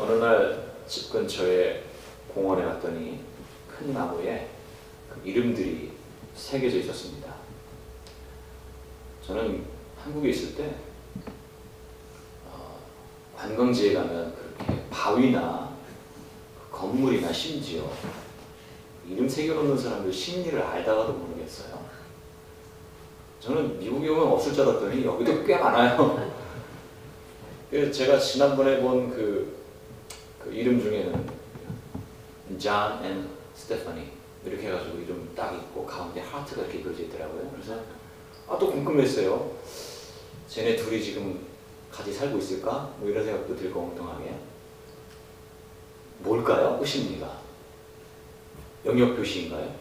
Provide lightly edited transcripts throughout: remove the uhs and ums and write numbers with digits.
어느 날 집 근처에 공원에 갔더니 큰 나무에 그 이름들이 새겨져 있었습니다. 저는 한국에 있을 때 관광지에 가면 그렇게 바위나 건물이나 심지어 이름 새겨놓는 사람들 심리를 알다가도 모르겠어요. 저는 미국에 오면 없을 줄 알았더니 여기도 꽤 많아요. 그래서 제가 지난번에 본 그 이름 중에는 John and Stephanie 이렇게 해가지고 이름 딱 있고 가운데 하트가 이렇게 그려져 있더라고요. 그래서 또 궁금했어요. 쟤네 둘이 지금 같이 살고 있을까? 뭐 이런 생각도 들고 엉뚱하게. 뭘까요? 그 심리가? 영역 표시인가요?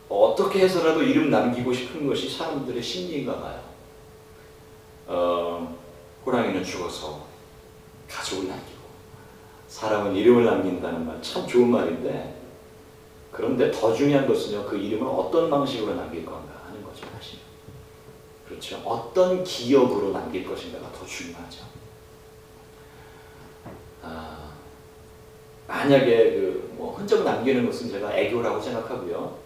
어떻게 해서라도 이름 남기고 싶은 것이 사람들의 심리인가 봐요. 호랑이는 죽어서 가족을 남기고 사람은 이름을 남긴다는 말 참 좋은 말인데, 그런데 더 중요한 것은요, 그 이름을 어떤 방식으로 남길 건가 하는 거죠. 사실. 그렇죠. 어떤 기억으로 남길 것인가가 더 중요하죠. 만약에 흔적 남기는 것은 제가 애교라고 생각하고요.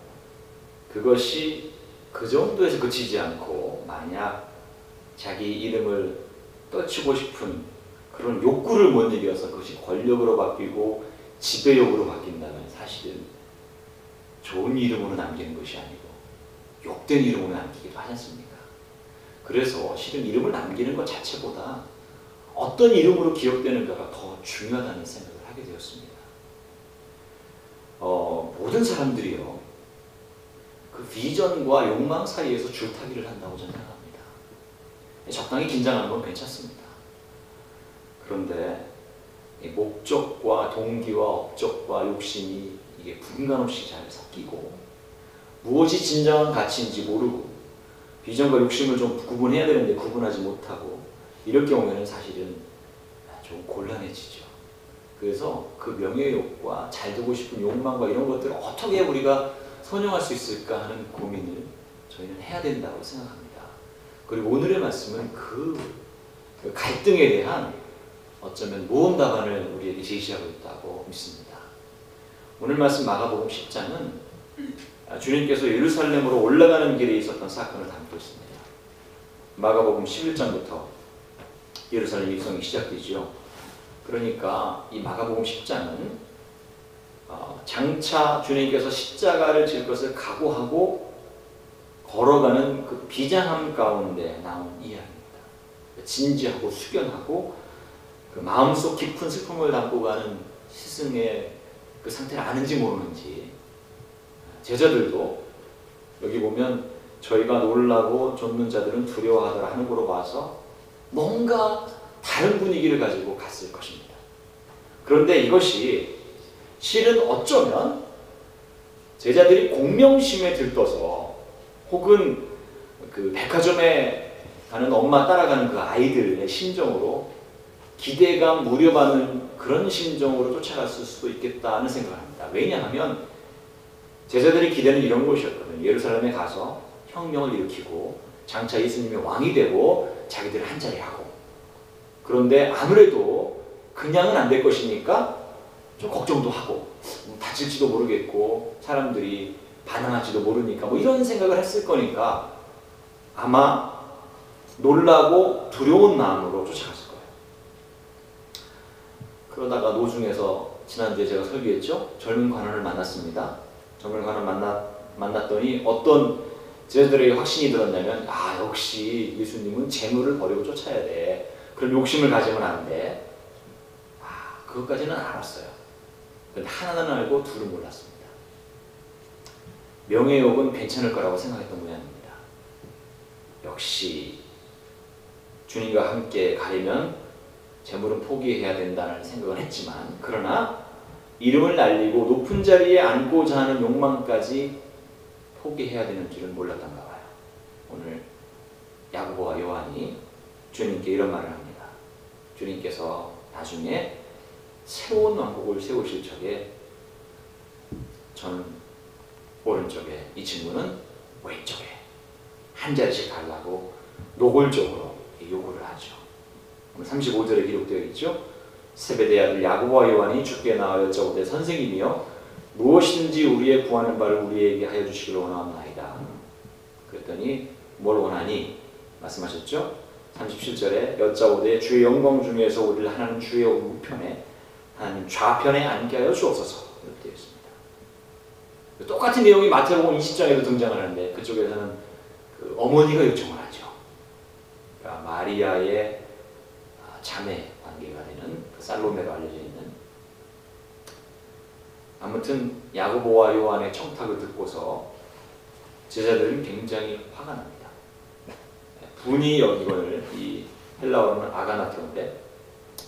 그것이 그 정도에서 그치지 않고 만약 자기 이름을 떨치고 싶은 그런 욕구를 못 이겨서 그것이 권력으로 바뀌고 지배욕으로 바뀐다면 사실은 좋은 이름으로 남기는 것이 아니고 욕된 이름으로 남기기도 하지 않습니까? 그래서 실은 이름을 남기는 것 자체보다 어떤 이름으로 기억되는가가 더 중요하다는 생각을 하게 되었습니다. 모든 사람들이요, 그 비전과 욕망 사이에서 줄타기를 한다고 저는 생각합니다. 적당히 긴장하는 건 괜찮습니다. 그런데 목적과 동기와 업적과 욕심이 이게 분간 없이 잘 섞이고 무엇이 진정한 가치인지 모르고 비전과 욕심을 좀 구분해야 되는데 구분하지 못하고 이럴 경우에는 사실은 좀 곤란해지죠. 그래서 그 명예욕과 잘 되고 싶은 욕망과 이런 것들을 어떻게 우리가 선용할 수 있을까 하는 고민을 저희는 해야 된다고 생각합니다. 그리고 오늘의 말씀은 그 갈등에 대한 어쩌면 모험 답안을 우리에게 제시하고 있다고 믿습니다. 오늘 말씀 마가복음 10장은 주님께서 예루살렘으로 올라가는 길에 있었던 사건을 담고 있습니다. 마가복음 11장부터 예루살렘 입성이 시작되죠. 그러니까 이 마가복음 10장은 장차 주님께서 십자가를 질 것을 각오하고 걸어가는 그 비장함 가운데 나온 이야기입니다. 진지하고 숙연하고 그 마음속 깊은 슬픔을 담고 가는 스승의 그 상태를 아는지 모르는지, 제자들도 여기 보면 저희가 놀라고 쫓는 자들은 두려워하더라 하는 거로 봐서 뭔가 다른 분위기를 가지고 갔을 것입니다. 그런데 이것이 실은 어쩌면 제자들이 공명심에 들떠서 혹은 그 백화점에 가는 엄마 따라가는 그 아이들의 심정으로 기대감, 무료받는 그런 심정으로 쫓아갔을 수도 있겠다는 생각을 합니다. 왜냐하면 제자들의 기대는 이런 것이었거든요. 예루살렘에 가서 혁명을 일으키고 장차 예수님이 왕이 되고 자기들 한자리 하고, 그런데 아무래도 그냥은 안 될 것이니까 좀 걱정도 하고 다칠지도 모르겠고 사람들이 반항할지도 모르니까 이런 생각을 했을 거니까 아마 놀라고 두려운 마음으로 쫓아갔을 거예요. 그러다가 노중에서 지난주에 제가 설교했죠. 젊은 관원을 만났습니다. 젊은 관원 만났더니 어떤 제자들에게 확신이 들었냐면 역시 예수님은 재물을 버리고 쫓아야 돼. 그럼 욕심을 가지면 안 돼. 그것까지는 알았어요. 근데 하나는 알고 둘은 몰랐습니다. 명예욕은 괜찮을 거라고 생각했던 모양입니다. 역시 주님과 함께 가려면 재물은 포기해야 된다는 생각을 했지만, 그러나 이름을 날리고 높은 자리에 앉고자 하는 욕망까지 포기해야 되는 줄은 몰랐던가 봐요. 오늘 야고보와 요한이 주님께 이런 말을 합니다. 주님께서 나중에 새로운 왕국을 세우실 적에 저는 오른쪽에, 이 친구는 왼쪽에 한 자리씩 달라고 노골적으로 요구를 하죠. 35절에 기록되어 있죠. 세베대의 아들 야고보와 요한이 주께 나와 여짜오되 선생님이여 무엇이든지 우리의 구하는 바를 우리에게 하여 주시기를 원하옵나이다. 그랬더니 뭘 원하니? 말씀하셨죠. 37절에 여짜오되 주의 영광 중에서 우리를 하나님 주의 우편에 하나님 좌편에 앉게 하여 주옵소서. 이렇게 되어 있습니다. 똑같은 내용이 마태복음 20장에도 등장하는데 그쪽에서는 그 어머니가 요청을 하죠. 그러니까 마리아의 자매 관계가 되는 그 살로메로 알려져 있는. 아무튼 야고보와 요한의 청탁을 듣고서 제자들은 굉장히 화가 납니다. 분이 이거를 이 헬라어로는 아가나테인데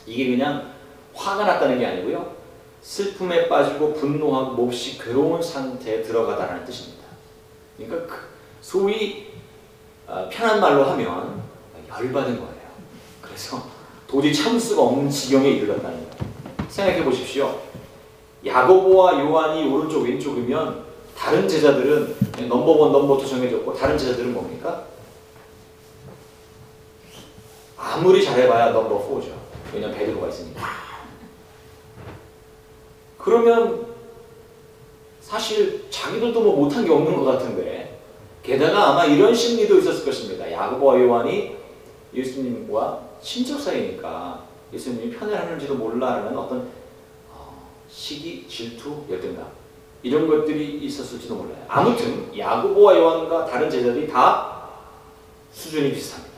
이게 그냥 화가 났다는 게 아니고요. 슬픔에 빠지고 분노하고 몹시 괴로운 상태에 들어가다라는 뜻입니다. 그러니까 소위 편한 말로 하면 열받은 거예요. 그래서 도저히 참을 수가 없는 지경에 이르렀다는 거예요. 생각해 보십시오. 야고보와 요한이 오른쪽 왼쪽이면 다른 제자들은 넘버 1, 넘버 2 정해졌고 다른 제자들은 뭡니까? 아무리 잘해봐야 넘버 4죠. 왜냐면 베드로가 있으니까. 그러면 사실 자기들도 뭐 못한 게 없는 것 같은데 게다가 아마 이런 심리도 있었을 것입니다. 야고보와 요한이 예수님과 친척 사이니까 예수님이 편애하는지도 몰라라는 어떤 시기, 질투, 열등감 이런 것들이 있었을지도 몰라요. 아무튼 야고보와 요한과 다른 제자들이 다 수준이 비슷합니다.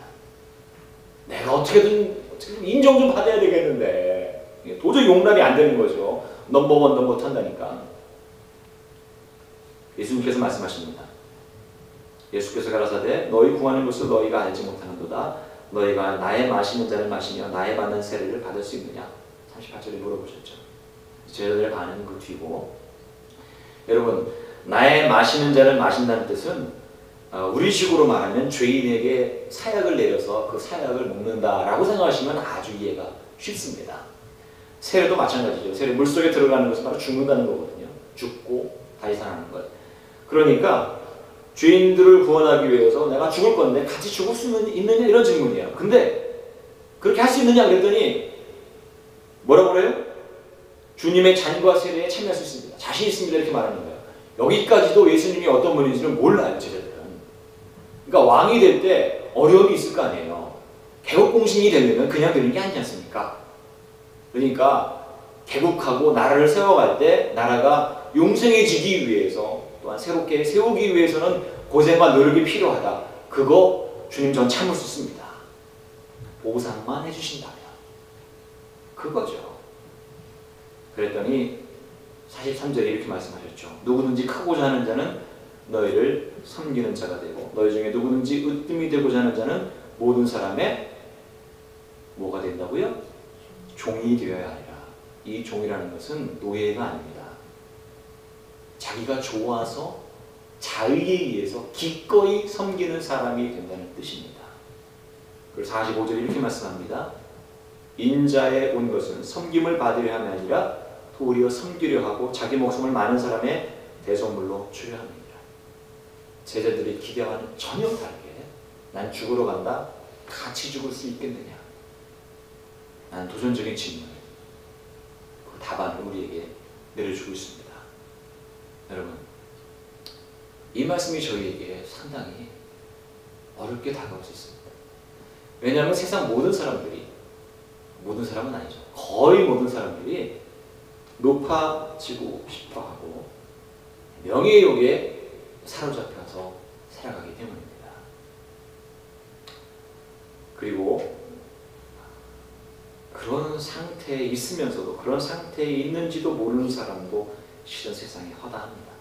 내가 어떻게든 인정 좀 받아야 되겠는데 도저히 용납이 안 되는 거죠. 넘버 1, 넘버 2 한다니까. 예수님께서 말씀하십니다. 예수께서 가라사대 너희 구하는 것을 너희가 알지 못하는도다. 너희가 나의 마시는 잔을 마시며 나의 받는 세례를 받을 수 있느냐? 38절에 물어보셨죠. 제자들의 반응은 그 뒤고, 여러분 나의 마시는 잔을 마신다는 뜻은 우리식으로 말하면 죄인에게 사약을 내려서 그 사약을 먹는다라고 생각하시면 아주 이해가 쉽습니다. 세례도 마찬가지죠. 세례 물속에 들어가는 것은 바로 죽는다는 거거든요. 죽고 다시 살아나는 것. 그러니까 죄인들을 구원하기 위해서 내가 죽을 건데 같이 죽을 수 있느냐 이런 질문이에요. 근데 그렇게 할 수 있느냐 그랬더니 뭐라고 그래요? 주님의 잔과 세례에 참여할 수 있습니다. 자신 있습니다. 이렇게 말하는 거예요. 여기까지도 예수님이 어떤 분인지는 몰라요. 제자들은. 그러니까 왕이 될 때 어려움이 있을 거 아니에요. 개국공신이 되려면 그냥 되는 게 아니지 않습니까? 그러니까 개국하고 나라를 세워갈 때 나라가 용생해지기 위해서 또한 새롭게 세우기 위해서는 고생과 노력이 필요하다. 그거 주님 전 참을 수 있습니다. 보상만 해주신다면. 그거죠. 그랬더니 43절에 이렇게 말씀하셨죠. 누구든지 크고자 하는 자는 너희를 섬기는 자가 되고 너희 중에 누구든지 으뜸이 되고자 하는 자는 모든 사람의 뭐가 된다고요? 종이 되어야 하리라. 이 종이라는 것은 노예가 아닙니다. 자기가 좋아서 자의에 의해서 기꺼이 섬기는 사람이 된다는 뜻입니다. 그리고 45절에 이렇게 말씀합니다. 인자에 온 것은 섬김을 받으려 함이 아니라 도리어 섬기려 하고 자기 목숨을 많은 사람의 대속물로 주려 합니다. 제자들이 기대와는 전혀 다르게 난 죽으러 간다. 같이 죽을 수 있겠느냐? 난 도전적인 질문, 그 답안을 우리에게 내려주고 있습니다. 여러분, 이 말씀이 저희에게 상당히 어렵게 다가올 수 있습니다. 왜냐하면 세상 모든 사람들이, 모든 사람은 아니죠. 거의 모든 사람들이 높아지고 싶어하고 명예욕에 사로잡혀서 살아가기 때문입니다. 그리고 그런 상태에 있으면서도 그런 상태에 있는지도 모르는 사람도 실은 세상에 허다합니다.